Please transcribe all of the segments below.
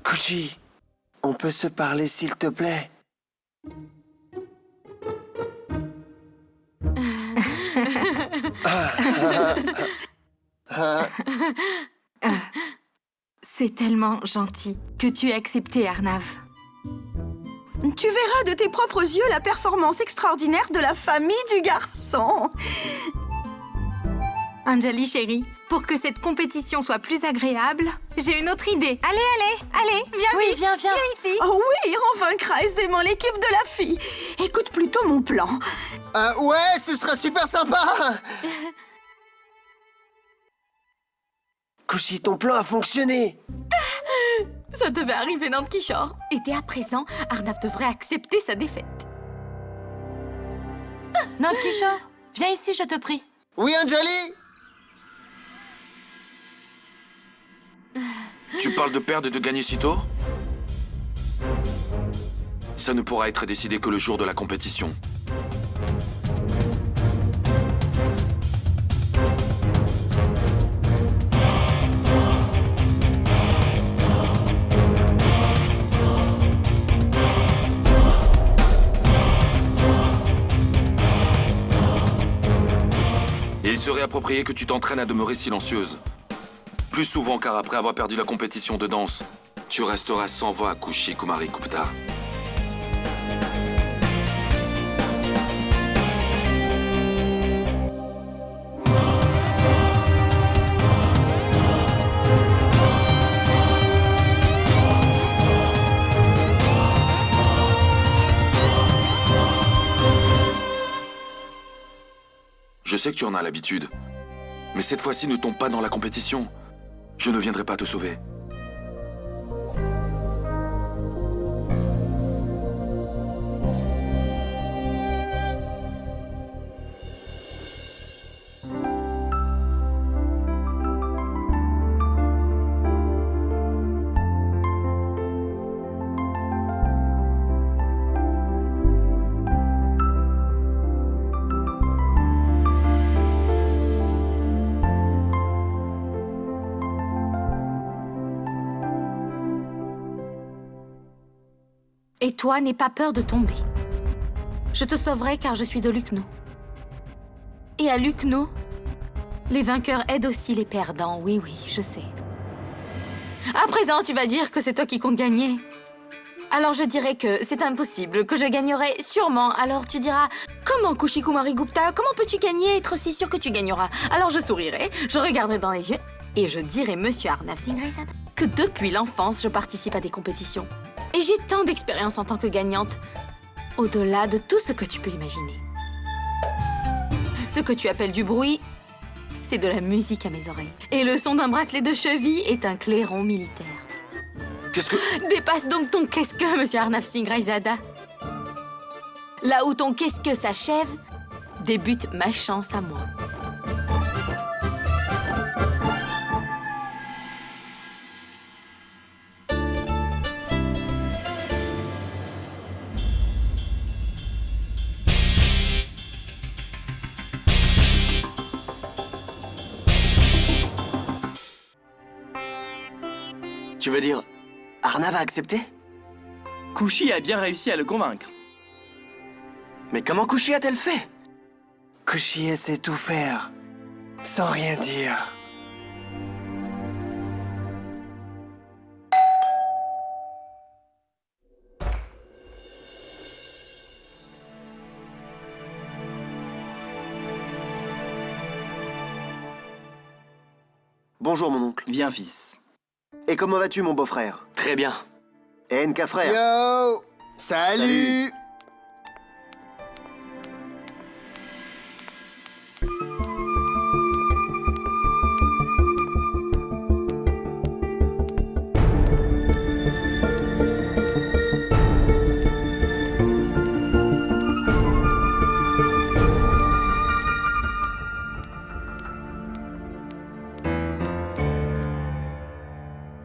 Kushi, on peut se parler s'il te plaît? C'est tellement gentil que tu aies accepté, Arnav. Tu verras de tes propres yeux la performance extraordinaire de la famille du garçon. Anjali, chérie, pour que cette compétition soit plus agréable, j'ai une autre idée. Allez, viens Oui, vite. viens. Viens ici. Oh oui, on vaincra aisément l'équipe de la fille. Écoute plutôt mon plan. Ouais, ce sera super sympa. Kushi, ton plan a fonctionné. Ça devait arriver dans le Kishore. Et dès à présent, Arnav devrait accepter sa défaite. Nand Kishore, viens ici, je te prie. Oui, Anjali? Tu parles de perdre et de gagner si tôt? Ça ne pourra être décidé que le jour de la compétition. Il serait approprié que tu t'entraînes à demeurer silencieuse. Plus souvent, car après avoir perdu la compétition de danse, tu resteras sans voix à Kushi Kumari Gupta. Je sais que tu en as l'habitude, mais cette fois-ci ne tombe pas dans la compétition. Je ne viendrai pas te sauver. Et toi, n'aie pas peur de tomber. Je te sauverai car je suis de Lucknow. Et à Lucknow, les vainqueurs aident aussi les perdants. Oui, je sais. À présent, tu vas dire que c'est toi qui comptes gagner. Alors je dirais que c'est impossible, que je gagnerai sûrement. Alors tu diras, comment Kushi Kumari Gupta, comment peux-tu gagner et être si sûr que tu gagneras? Alors je sourirai, je regarderai dans les yeux et je dirai, Monsieur Arnav Singh Raisada, que depuis l'enfance, je participe à des compétitions. Et j'ai tant d'expérience en tant que gagnante, au-delà de tout ce que tu peux imaginer. Ce que tu appelles du bruit, c'est de la musique à mes oreilles. Et le son d'un bracelet de cheville est un clairon militaire. Qu'est-ce que... Dépasse donc ton qu'est-ce que, Monsieur Arnav Singh Raisada. Là où ton qu'est-ce que s'achève, débute ma chance à moi. Tu veux dire, Arnav a accepté? Kushi a bien réussi à le convaincre. Mais comment Kushi a-t-elle fait? Kushi sait tout faire, sans rien dire. Bonjour mon oncle. Viens, fils. Et comment vas-tu mon beau-frère? Très bien. Et NK frère? Yo! Salut!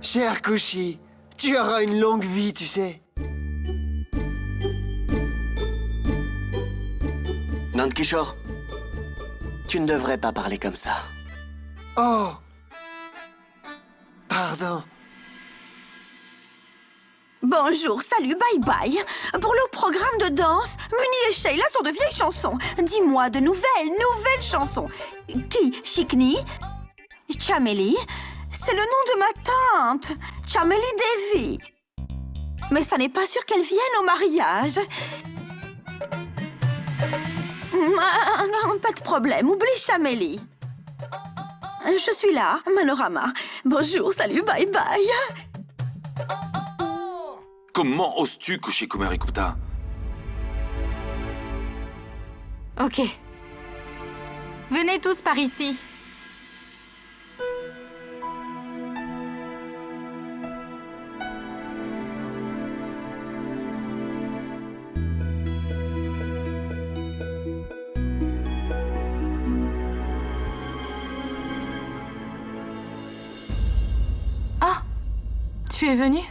Cher Kushi, tu auras une longue vie, tu sais. Nandkishore, tu ne devrais pas parler comme ça. Oh! Pardon. Bonjour, salut, bye bye. Pour le programme de danse, Muni et Sheila sont de vieilles chansons. Dis-moi de nouvelles chansons. Qui? Shikni? Chameli? C'est le nom de ma tante, Chameli Devi. Mais ça n'est pas sûr qu'elle vienne au mariage. Pas de problème, oublie Chameli. Je suis là, Manorama. Bonjour, salut, bye bye. Comment oses-tu, Kushi Kumarikuta? Ok. Venez tous par ici. Ah! Tu es venu?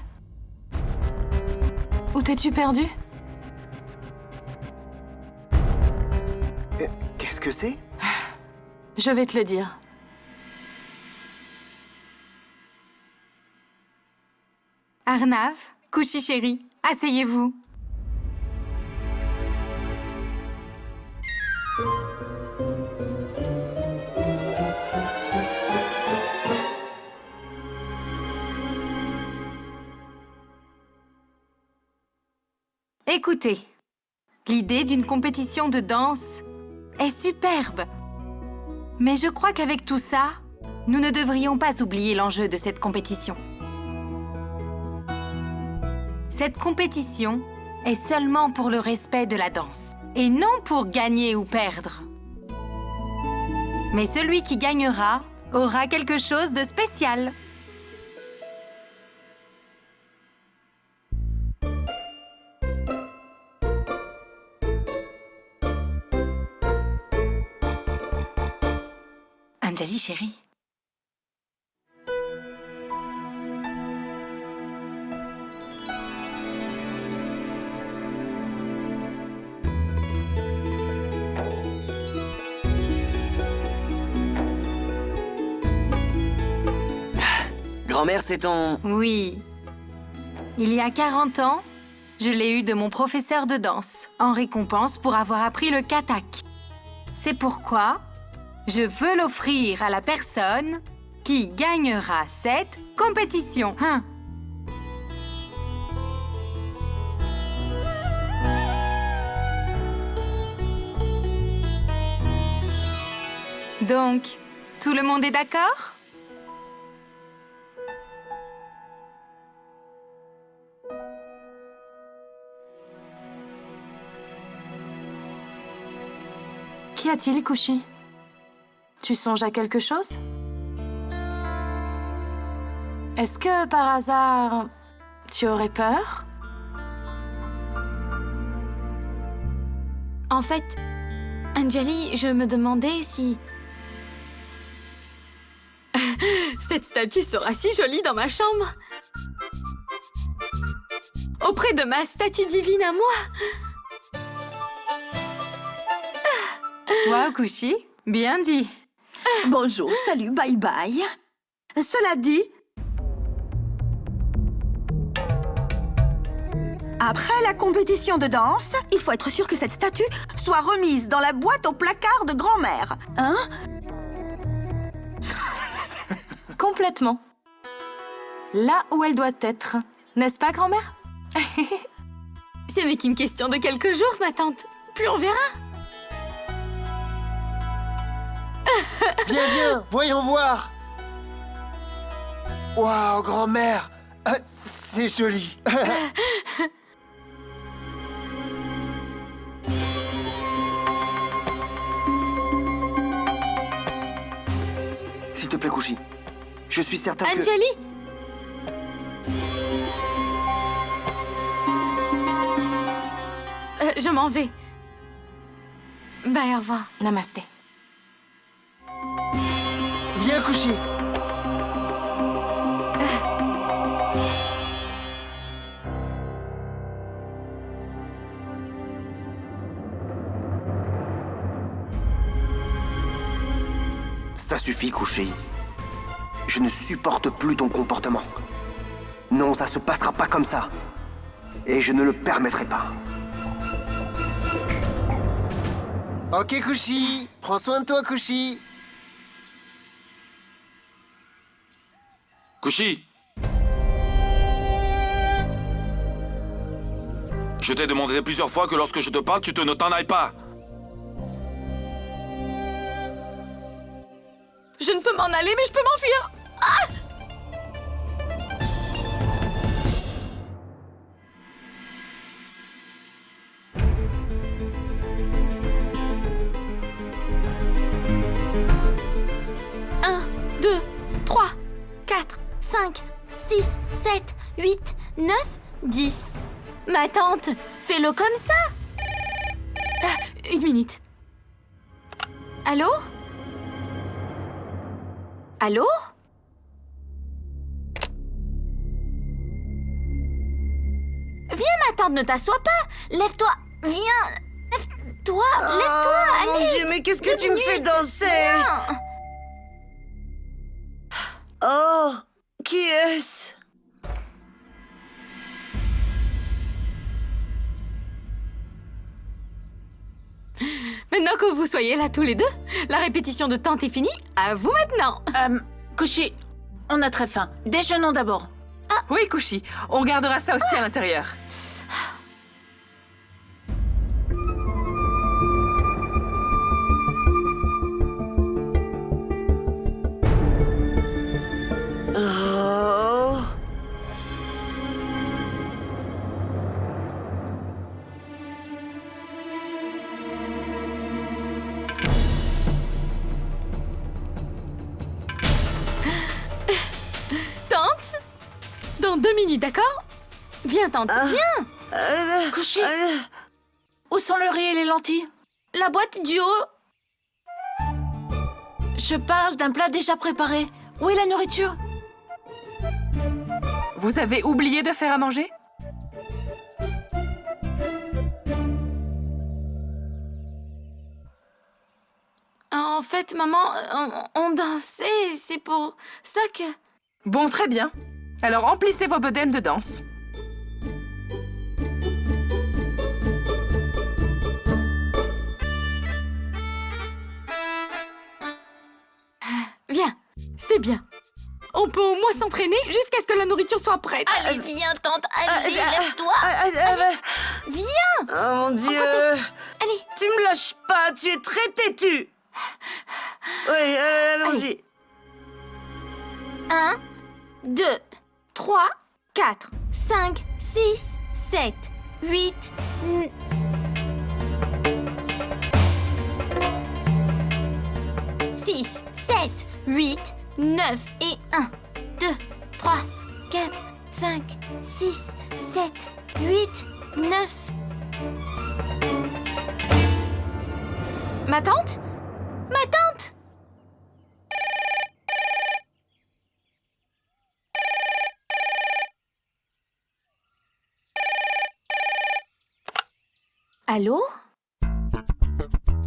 Où t'es-tu perdu? Qu'est-ce que c'est? Je vais te le dire. Arnav, Kushi chéri, asseyez-vous. Écoutez, l'idée d'une compétition de danse est superbe. Mais je crois qu'avec tout ça, nous ne devrions pas oublier l'enjeu de cette compétition. Cette compétition est seulement pour le respect de la danse, et non pour gagner ou perdre. Mais celui qui gagnera aura quelque chose de spécial. Anjali, chérie. Grand-mère, c'est ton... Oui. Il y a 40 ans, je l'ai eu de mon professeur de danse, en récompense pour avoir appris le kathak. C'est pourquoi je veux l'offrir à la personne qui gagnera cette compétition. Hein? Donc, tout le monde est d'accord? Qu'y a-t-il, Kushi? Tu songes à quelque chose? Est-ce que, par hasard, tu aurais peur? En fait, Anjali, je me demandais si... Cette statue sera si jolie dans ma chambre. Auprès de ma statue divine à moi. Wow, Kushi, bien dit. Bonjour, salut, bye bye. Cela dit... Après la compétition de danse, il faut être sûr que cette statue soit remise dans la boîte au placard de grand-mère. Hein? Complètement. Là où elle doit être. N'est-ce pas, grand-mère? Ce n'est qu'une question de quelques jours, ma tante. Puis on verra. Viens, viens, voyons voir. Waouh, grand-mère, c'est joli. S'il te plaît, Kushi. Je suis certain que... Anjali! Je m'en vais. Bye, au revoir. Namasté. Viens, Kushi. Ça suffit, Kushi. Je ne supporte plus ton comportement. Non, ça se passera pas comme ça. Et je ne le permettrai pas. Ok, Kushi. Prends soin de toi, Kushi. Kushi! Je t'ai demandé plusieurs fois que lorsque je te parle, tu ne t'en ailles pas. Je ne peux m'en aller, mais je peux m'enfuir. Un, 2, 3, 4, 5, 6, 7, 8, 9, 10. Ma tante, fais-le comme ça. Une minute. Allô? Allô? Viens, ma tante, ne t'assois pas. Lève-toi. Viens. Lève-toi. Lève-toi. Oh, mon Allez. Dieu, mais qu'est-ce que 2 tu me fais minutes. danser? Viens. Oh, qui est-ce? Maintenant que vous soyez là tous les deux, la répétition de tante est finie. À vous maintenant. Kushi, on a très faim. Déjeunons d'abord. Oui, Kushi. On regardera ça aussi à l'intérieur. Oh. Tante, dans 2 minutes, d'accord? Viens, tante, viens. Kushi, où sont le riz et les lentilles? La boîte du haut. Je parle d'un plat déjà préparé. Où est la nourriture? Vous avez oublié de faire à manger? En fait, maman, on dansait, c'est pour ça que... Bon, très bien. Alors, emplissez vos bedaines de danse. Viens, c'est bien. On peut au moins s'entraîner jusqu'à ce que la nourriture soit prête. Allez, viens, tante, allez, lève-toi. Viens. Oh mon Dieu! Allez. Tu me lâches pas, tu es très têtu! Oui, allons-y. 1, 2, 3, 4, 5, 6, 7, 8, 6, 7, 8, 9 et 1, 2, 3, 4, 5, 6, 7, 8, 9. Ma tante? Ma tante? Allô?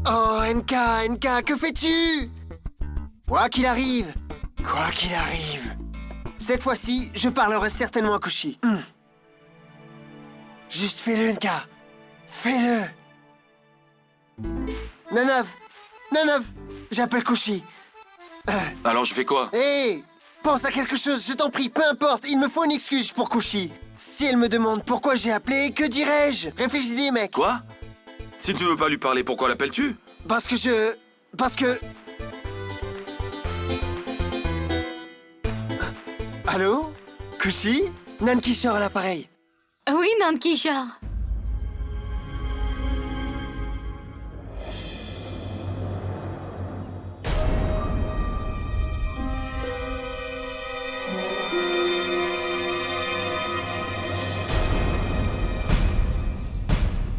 Oh, NK, que fais-tu? Quoi qu'il arrive, cette fois-ci, je parlerai certainement à Kushi. Juste fais-le, Nka. Fais-le. Nanav, j'appelle Kushi. Alors je fais quoi? Hé, pense à quelque chose, je t'en prie, peu importe, il me faut une excuse pour Kushi. Si elle me demande pourquoi j'ai appelé, que dirais-je? Réfléchis, mec. Quoi? Si tu veux pas lui parler, pourquoi l'appelles-tu? Parce que Allô? Kushi? Nankishore à l'appareil. Oui, Nankishore.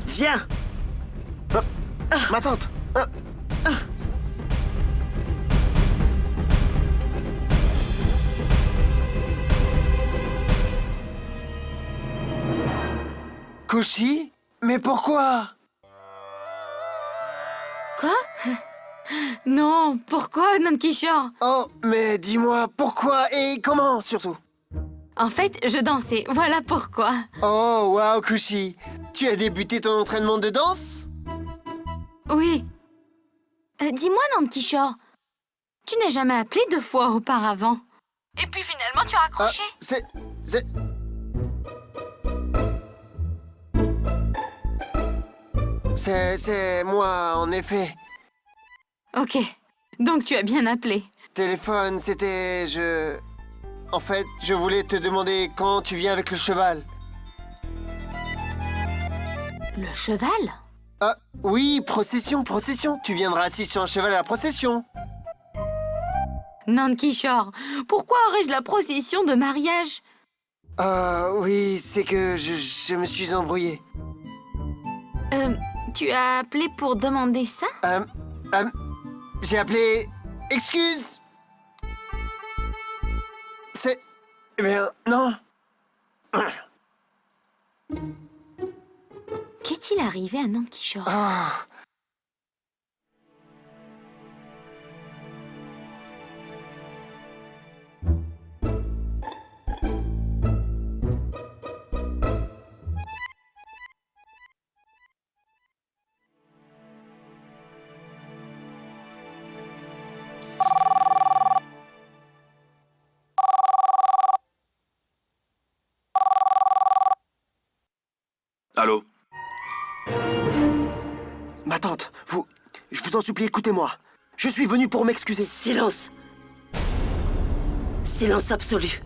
Viens. Ma tante. Kushi? Mais pourquoi? Quoi? Non, pourquoi, Nankishore? Oh, mais dis-moi pourquoi et comment, surtout. En fait, je dansais, voilà pourquoi. Oh, waouh, Kushi. Tu as débuté ton entraînement de danse? Oui. Dis-moi, Nankishore, tu n'as jamais appelé 2 fois auparavant. Et puis finalement, tu as raccroché. C'est moi, en effet. Ok, donc tu as bien appelé. Téléphone, c'était... En fait, je voulais te demander quand tu viens avec le cheval. Le cheval? Ah, oui, procession. Tu viendras assis sur un cheval à la procession. Nankishore, pourquoi aurais-je la procession de mariage? Oui, c'est que je me suis embrouillé. Tu as appelé pour demander ça? J'ai appelé... Excuse! C'est... Eh bien, non. Qu'est-il arrivé à Nankishore? Oh. Allô? Ma tante, je vous en supplie, écoutez-moi. Je suis venu pour m'excuser. Silence. Silence absolu.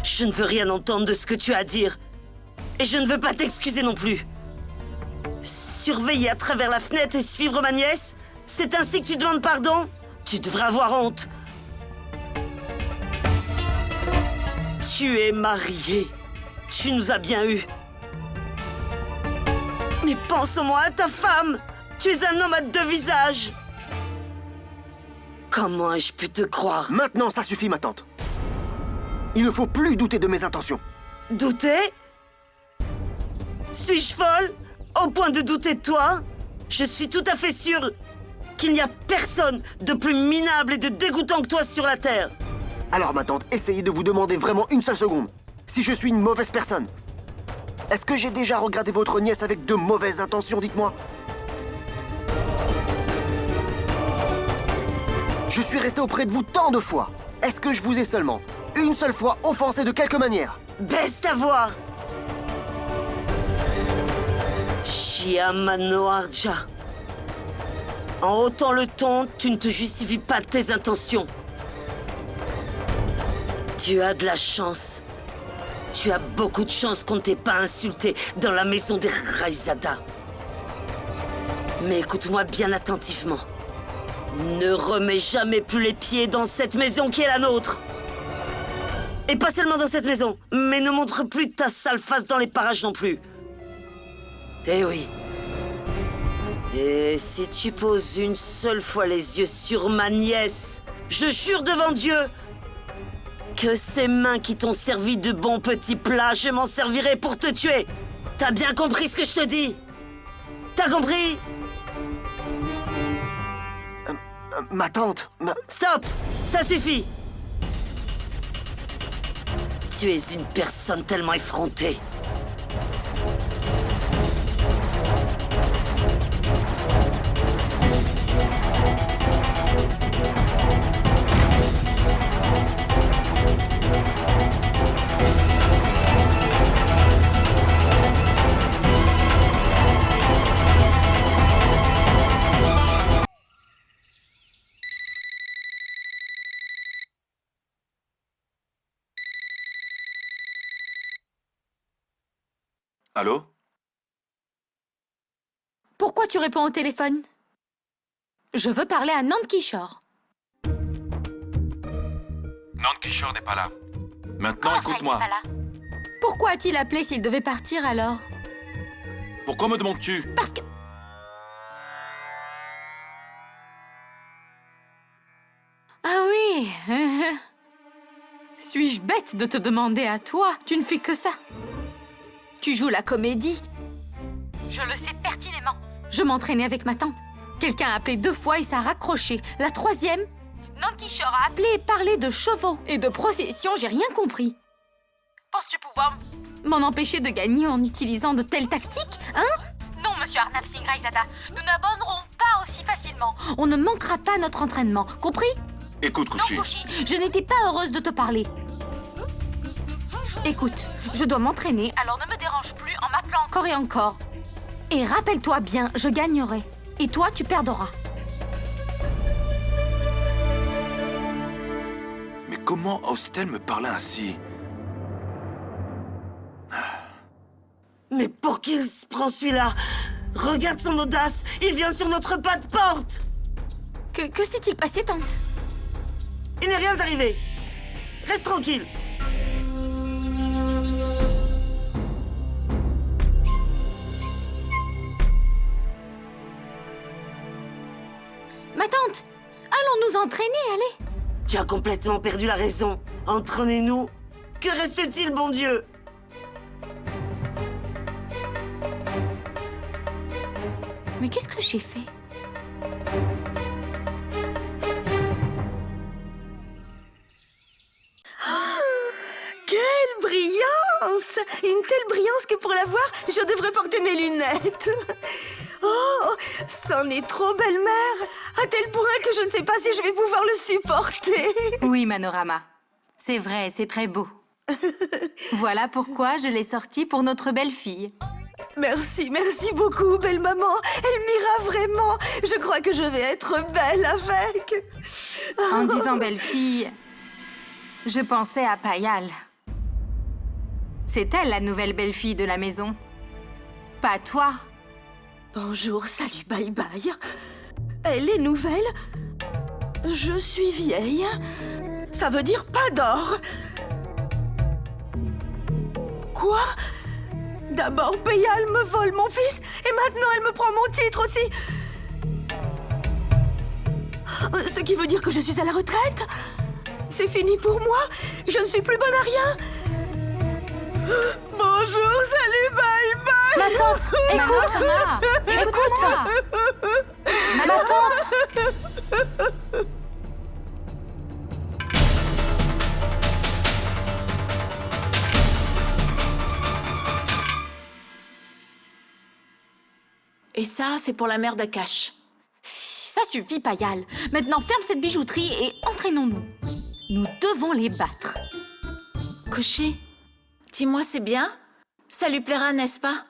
Je ne veux rien entendre de ce que tu as à dire. Et je ne veux pas t'excuser non plus. Surveiller à travers la fenêtre et suivre ma nièce? C'est ainsi que tu demandes pardon? Tu devrais avoir honte. Tu es marié. Tu nous as bien eus. Mais pense au moins à ta femme. Tu es un homme à 2 visages. Comment ai-je pu te croire? Maintenant, ça suffit, ma tante. Il ne faut plus douter de mes intentions. Douter? Suis-je folle? Au point de douter de toi? Je suis tout à fait sûre qu'il n'y a personne de plus minable et de dégoûtant que toi sur la Terre. Alors, ma tante, essayez de vous demander vraiment une seule seconde. Si je suis une mauvaise personne. Est-ce que j'ai déjà regardé votre nièce avec de mauvaises intentions, dites-moi? Je suis resté auprès de vous tant de fois. Est-ce que je vous ai seulement, une seule fois, offensé de quelque manière? Baisse ta voix! Chiamanoarja. En hautant le ton, tu ne te justifies pas de tes intentions. Tu as de la chance. Tu as beaucoup de chance qu'on ne t'ait pas insulté dans la maison des Raizada. Mais écoute-moi bien attentivement. Ne remets jamais plus les pieds dans cette maison qui est la nôtre. Et pas seulement dans cette maison, mais ne montre plus ta sale face dans les parages non plus. Eh oui. Et si tu poses une seule fois les yeux sur ma nièce, je jure devant Dieu que ces mains qui t'ont servi de bons petits plats, je m'en servirai pour te tuer. T'as bien compris ce que je te dis? T'as compris? Ma tante, Stop! Ça suffit! Tu es une personne tellement effrontée. Allô? Pourquoi tu réponds au téléphone? Je veux parler à Nand Kishore. Nand Kishore n'est pas là. Maintenant, Comment ça, il écoute-moi. n'est pas là? Pourquoi a-t-il appelé s'il devait partir alors? Pourquoi me demandes-tu? Parce que... Ah oui. Suis-je bête de te demander à toi? Tu ne fais que ça. Tu joues la comédie. Je le sais pertinemment. Je m'entraînais avec ma tante. Quelqu'un a appelé 2 fois et ça a raccroché. La 3e, Nand Kishore a appelé et parlé de chevaux et de procession, j'ai rien compris. Penses-tu pouvoir m'en empêcher de gagner en utilisant de telles tactiques, hein? Non, monsieur Arnav Singh Raizada, nous n'abandonnerons pas aussi facilement. On ne manquera pas notre entraînement, compris? Écoute, Kushi. Non, Kushi, je n'étais pas heureuse de te parler. Écoute, je dois m'entraîner, alors ne me dérange plus en m'appelant encore et encore. Et rappelle-toi bien, je gagnerai. Et toi, tu perdras. Mais comment ose-t-elle me parler ainsi? Mais pour qui il se prend celui-là? Regarde son audace, il vient sur notre pas de porte. Que s'est-il passé, tante? Il n'est rien arrivé. Reste tranquille. Ma tante, allons nous entraîner, allez. Tu as complètement perdu la raison. Entraînez-nous. Que reste-t-il, bon Dieu? Mais qu'est-ce que j'ai fait? Quelle brillance! Une telle brillance que pour la voir, je devrais porter mes lunettes. Oh, c'en est trop, belle-mère. À tel point que je ne sais pas si je vais pouvoir le supporter. Oui, Manorama. C'est vrai, c'est très beau. Voilà pourquoi je l'ai sorti pour notre belle-fille. Merci, merci beaucoup, belle-maman. Elle m'ira vraiment. Je crois que je vais être belle avec. En disant belle-fille, je pensais à Payal. C'est elle la nouvelle belle-fille de la maison. Pas toi. Bonjour, salut, bye bye. Elle est nouvelle. Je suis vieille. Ça veut dire pas d'or. Quoi? D'abord, Payal me vole mon fils et maintenant elle me prend mon titre aussi. Ce qui veut dire que je suis à la retraite? C'est fini pour moi? Je ne suis plus bonne à rien? Bonjour, salut, bye bye. Ma tante, écoute, Manorama, écoute-moi. ma tante. Et ça, c'est pour la mère d'Akash. Ça suffit, Payal. Maintenant, ferme cette bijouterie et entraînons-nous. Nous devons les battre. Kushi, dis-moi, c'est bien? Ça lui plaira, n'est-ce pas?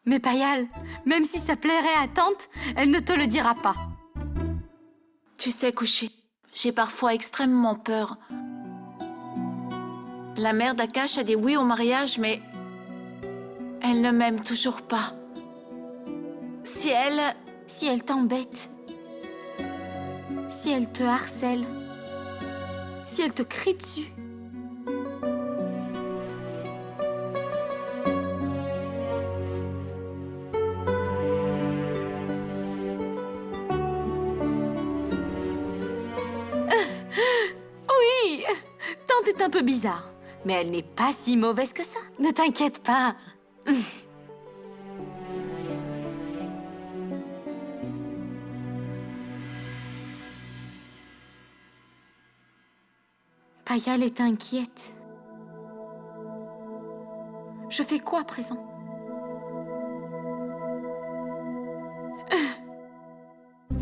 Mais Payal, même si ça plairait à tante, elle ne te le dira pas. Tu sais, Kushi, j'ai parfois extrêmement peur. La mère d'Akash a dit oui au mariage, mais elle ne m'aime toujours pas. Si elle t'embête, si elle te harcèle, si elle te crie dessus. Oui, tante est un peu bizarre, mais elle n'est pas si mauvaise que ça. Ne t'inquiète pas. Payal est inquiète. Je fais quoi à présent?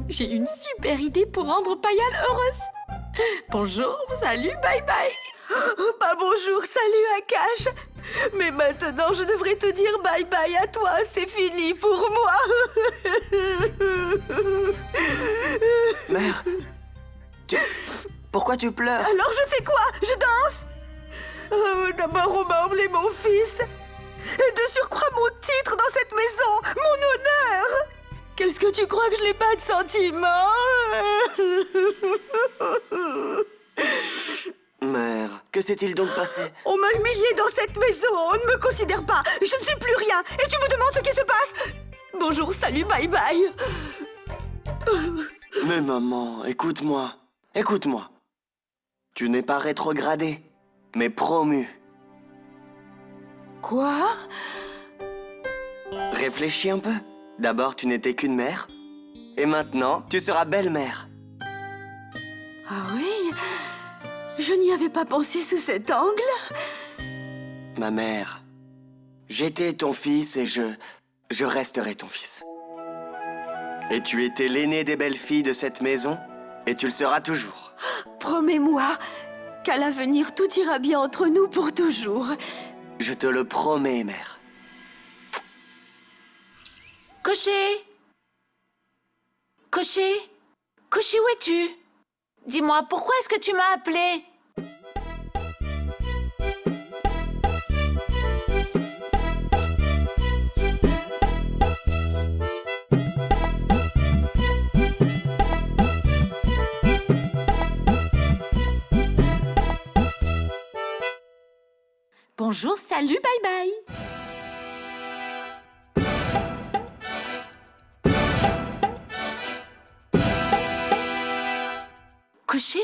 J'ai une super idée pour rendre Payal heureuse. Bonjour, salut, bye bye. Bah bonjour, salut Akash. Mais maintenant, je devrais te dire bye bye à toi. C'est fini pour moi. Mère, pourquoi tu pleures? Alors je fais quoi? Je danse? D'abord, on m'a emmené mon fils. Et de surcroît mon titre dans cette maison, mon honneur. Qu'est-ce que tu crois que je n'ai pas de sentiments? Mère, que s'est-il donc passé? On m'a humiliée dans cette maison, on ne me considère pas, je ne suis plus rien, et tu me demandes ce qui se passe? Bonjour, salut, bye bye. Mais maman, écoute-moi. Écoute-moi. Tu n'es pas rétrogradée, mais promue. Quoi? Réfléchis un peu. D'abord, tu n'étais qu'une mère. Et maintenant, tu seras belle-mère. Ah oui? Je n'y avais pas pensé sous cet angle. Ma mère, j'étais ton fils et je resterai ton fils. Et tu étais l'aîné des belles filles de cette maison, et tu le seras toujours. Promets-moi qu'à l'avenir, tout ira bien entre nous pour toujours. Je te le promets, mère. Cocher! Cocher! Cocher, où es-tu? Dis-moi, pourquoi est-ce que tu m'as appelé? Bonjour, salut, bye bye. Cocher?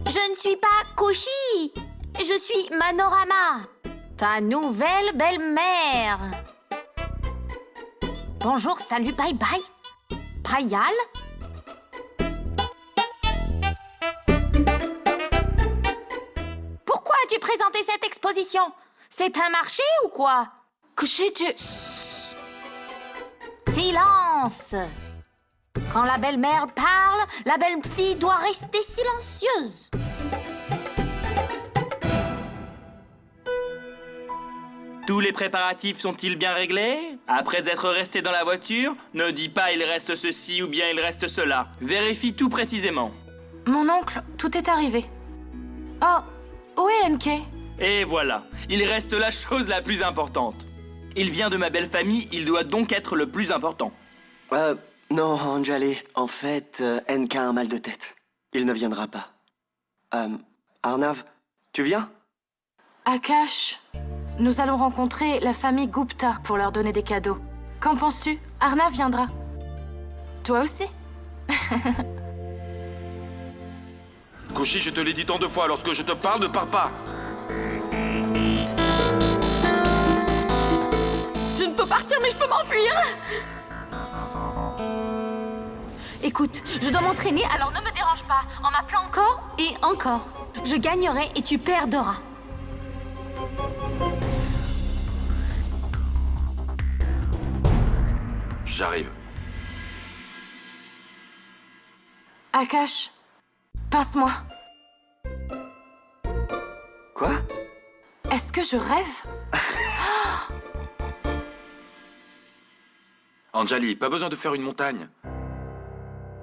Je ne suis pas Koshi. Je suis Manorama, ta nouvelle belle-mère. Bonjour, salut, bye bye. Prayal? Pourquoi as-tu présenté cette exposition? C'est un marché ou quoi? Cocher, tu... Silence! Quand la belle-mère parle, la belle-fille doit rester silencieuse. Tous les préparatifs sont-ils bien réglés? Après être resté dans la voiture, ne dis pas il reste ceci ou bien il reste cela. Vérifie tout précisément. Mon oncle, tout est arrivé. Oh, où est NK? Et voilà, il reste la chose la plus importante. Il vient de ma belle famille, il doit donc être le plus important. Non, Anjali. En fait, NK a un mal de tête. Il ne viendra pas. Arnav, tu viens? Akash, nous allons rencontrer la famille Gupta pour leur donner des cadeaux. Qu'en penses-tu? Arnav viendra. Toi aussi? Koshi, je te l'ai dit tant de fois, lorsque je te parle, ne pars pas. Je ne peux partir, mais je peux m'enfuir. Écoute, je dois m'entraîner, alors ne me dérange pas. En m'appelant encore et encore. Je gagnerai et tu perdras. J'arrive. Akash, pince-moi. Quoi? Est-ce que je rêve? Anjali, pas besoin de faire une montagne.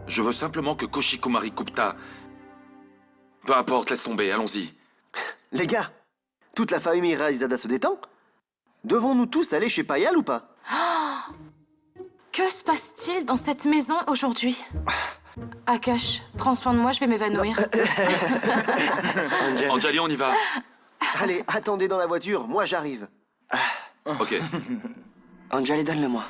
Je veux simplement que Koshi Kumari Gupta... Peu importe, laisse tomber, allons-y. Les gars, toute la famille Raizada se détend? Devons-nous tous aller chez Payal ou pas? Que se passe-t-il dans cette maison aujourd'hui? Akash, prends soin de moi, je vais m'évanouir. Anjali, on y va. Allez, attendez dans la voiture, moi j'arrive. Ok. Anjali, donne-le-moi.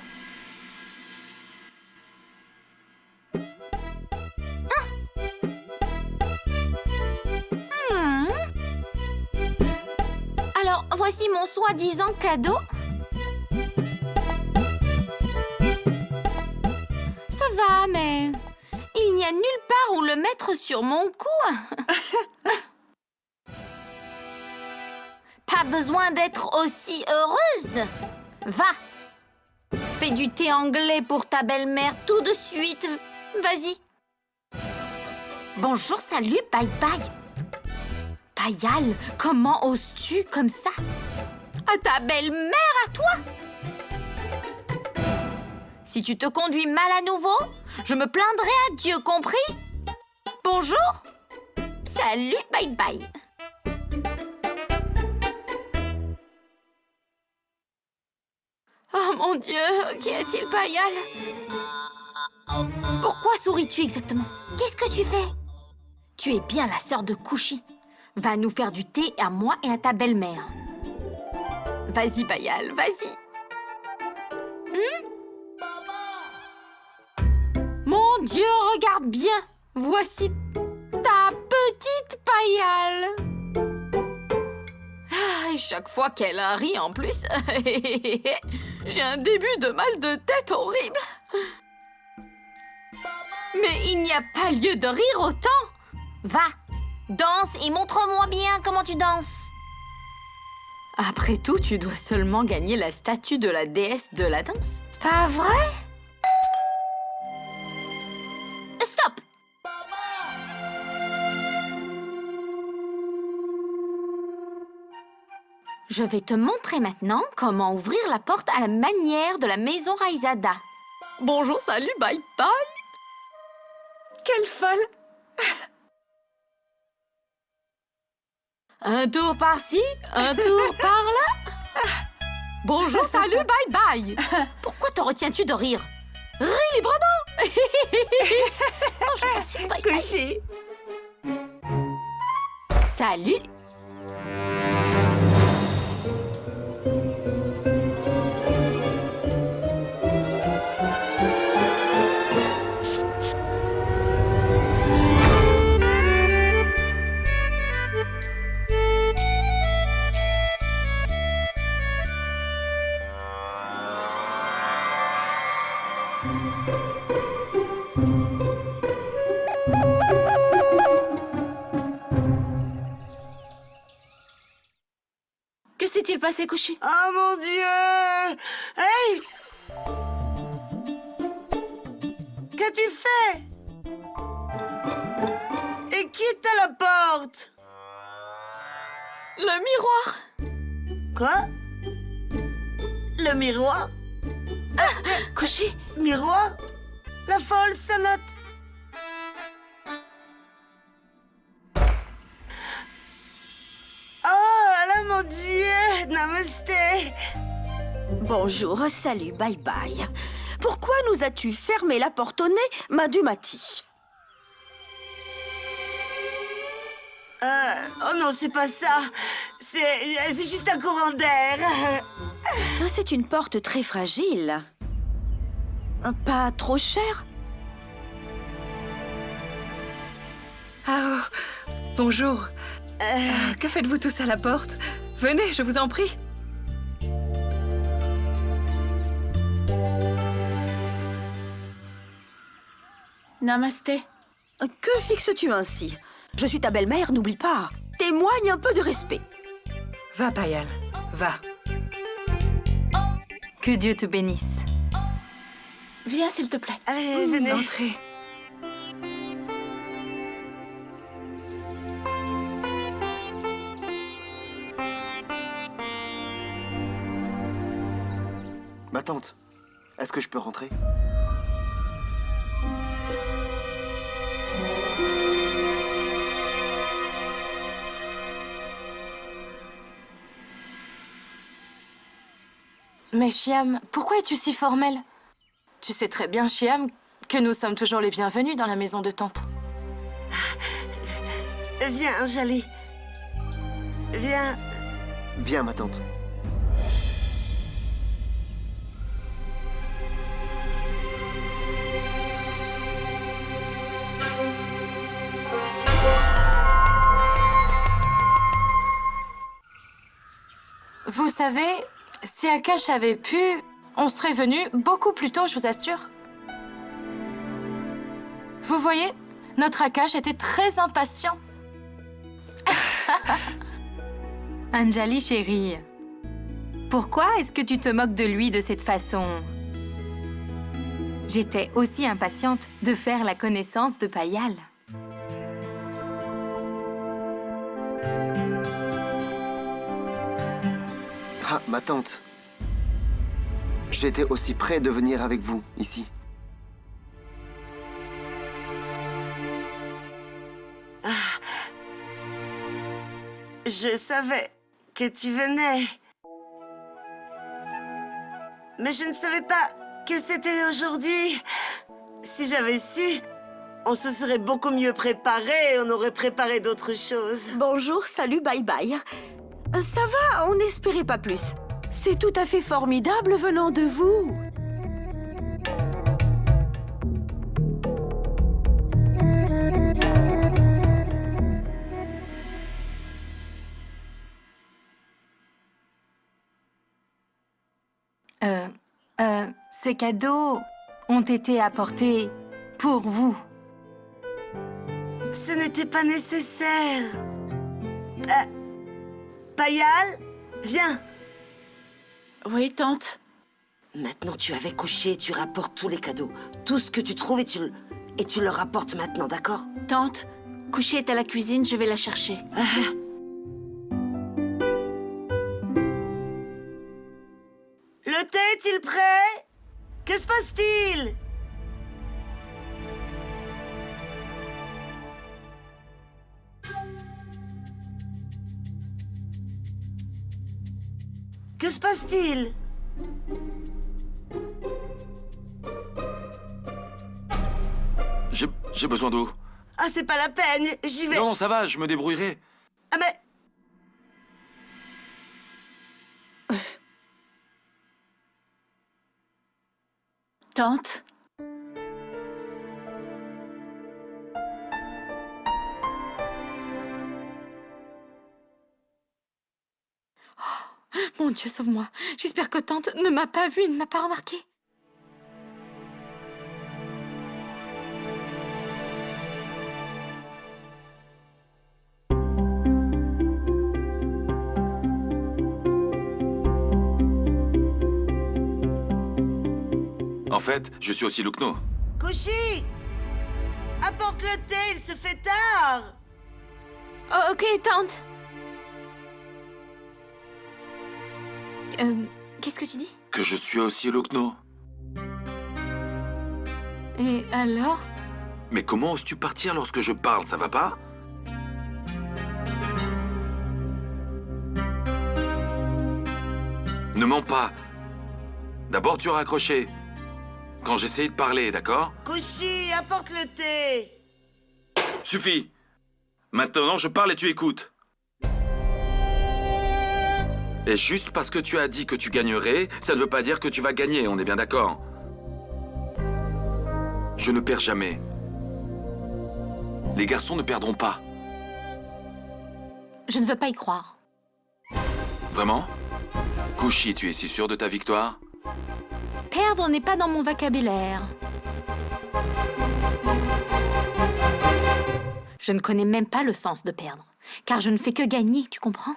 Alors, voici mon soi-disant cadeau. Ça va, mais il n'y a nulle part où le mettre sur mon cou. Pas besoin d'être aussi heureuse. Va. Fais du thé anglais pour ta belle-mère tout de suite. Vas-y. Bonjour, salut, bye bye. Payal, comment oses-tu comme ça? À ta belle-mère, à toi? Si tu te conduis mal à nouveau, je me plaindrai à Dieu, compris? Bonjour. Salut, bye bye. Oh mon Dieu, qu'y a-t-il, Payal? Pourquoi souris-tu exactement? Qu'est-ce que tu fais? Tu es bien la sœur de Kushi. Va nous faire du thé à moi et à ta belle-mère. Vas-y, Payal, vas-y. Mon Dieu, regarde bien. Voici ta petite Payal. Et chaque fois qu'elle rit en plus, j'ai un début de mal de tête horrible. Mais il n'y a pas lieu de rire autant. Va, danse et montre-moi bien comment tu danses. Après tout, tu dois seulement gagner la statue de la déesse de la danse. Pas vrai? Stop! Je vais te montrer maintenant comment ouvrir la porte à la manière de la maison Raizada. Bonjour, salut, bye bye. Quelle folle! Un tour par-ci, un tour par-là. Bonjour, salut, bye bye. Pourquoi te retiens-tu de rire? Ris librement. Bonjour, merci, bye bye. Kushi. Salut. Que s'est-il passé, Kushi? Oh mon Dieu! Hey! Qu'as-tu fait? Et qui est à la porte? Le miroir. Quoi? Le miroir? Kushi? Miroir? La folle sonate? Oh là mon Dieu! Namasté! Bonjour, salut, bye bye. Pourquoi nous as-tu fermé la porte au nez, Madhumati? Oh non, c'est pas ça. C'est juste un courant d'air. C'est une porte très fragile. Pas trop cher? Ah, oh, bonjour. Que faites-vous tous à la porte? Venez, je vous en prie. Namasté. Que fixes-tu ainsi? Je suis ta belle-mère, n'oublie pas. Témoigne un peu de respect. Va, Payal, va. Que Dieu te bénisse. Viens, s'il te plaît. Allez, venez. Entrez. Ma tante, est-ce que je peux rentrer? Mais Chiam, pourquoi es-tu si formelle? Tu sais très bien, Chiam, que nous sommes toujours les bienvenus dans la maison de tante. Viens, Jali. Viens. Viens, ma tante. Vous savez, si Akash avait pu, on serait venu beaucoup plus tôt, je vous assure. Vous voyez, notre Akash était très impatient. Anjali, chérie, pourquoi est-ce que tu te moques de lui de cette façon? J'étais aussi impatiente de faire la connaissance de Payal. Ah, ma tante. J'étais aussi près de venir avec vous, ici. Je savais que tu venais. Mais je ne savais pas que c'était aujourd'hui. Si j'avais su, on se serait beaucoup mieux préparé. On aurait préparé d'autres choses. Bonjour, salut, bye bye. Ça va, on n'espérait pas plus. C'est tout à fait formidable venant de vous. Ces cadeaux ont été apportés pour vous. Ce n'était pas nécessaire. Payal, viens. Oui, tante. Maintenant, tu avais couché, tu rapportes tous les cadeaux. Tout ce que tu trouves et tu le rapportes maintenant, d'accord? Tante, Couchy est à la cuisine, je vais la chercher. Le thé est-il prêt? Que se passe-t-il? Que se passe-t-il? J'ai besoin d'eau. Ah, c'est pas la peine, j'y vais. Non, ça va, je me débrouillerai. Ah, mais... Tante? Mon Dieu, sauve-moi. J'espère que tante ne m'a pas vue et ne m'a pas remarqué. En fait, je suis aussi Lukno. Couchy! Apporte le thé, il se fait tard! Oh, ok, tante. Qu'est-ce que tu dis? Que je suis aussi Lukno. Et alors? Mais comment oses-tu partir lorsque je parle, ça va pas? Ne mens pas. D'abord, tu as raccroché. Quand j'essayais de parler, d'accord? Couchy, apporte le thé! Suffit. Maintenant, je parle et tu écoutes. Et juste parce que tu as dit que tu gagnerais, ça ne veut pas dire que tu vas gagner, on est bien d'accord? Je ne perds jamais. Les garçons ne perdront pas. Je ne veux pas y croire. Vraiment? Couchy, tu es si sûr de ta victoire? Perdre n'est pas dans mon vocabulaire. Je ne connais même pas le sens de perdre, car je ne fais que gagner, tu comprends?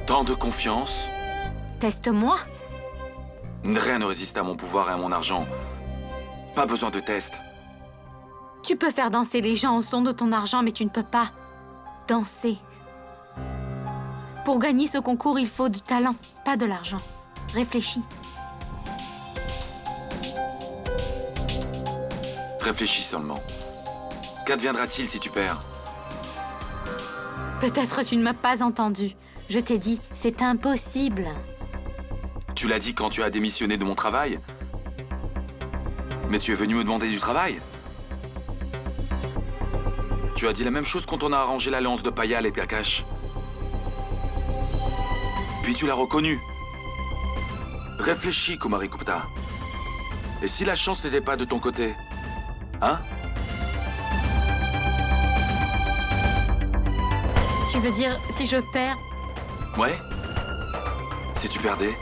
Tant de confiance. Teste-moi. Rien ne résiste à mon pouvoir et à mon argent. Pas besoin de test. Tu peux faire danser les gens au son de ton argent, mais tu ne peux pas danser. Pour gagner ce concours, il faut du talent, pas de l'argent. Réfléchis. Réfléchis seulement. Qu'adviendra-t-il si tu perds? Peut-être tu ne m'as pas entendu. Je t'ai dit, c'est impossible. Tu l'as dit quand tu as démissionné de mon travail? Mais tu es venu me demander du travail? Tu as dit la même chose quand on a arrangé l'alliance de Payal et de Kakash. Puis tu l'as reconnu. Réfléchis, Kumari Gupta. Et si la chance n'était pas de ton côté? Hein? Tu veux dire, si je perds? Ouais? Si tu perdais?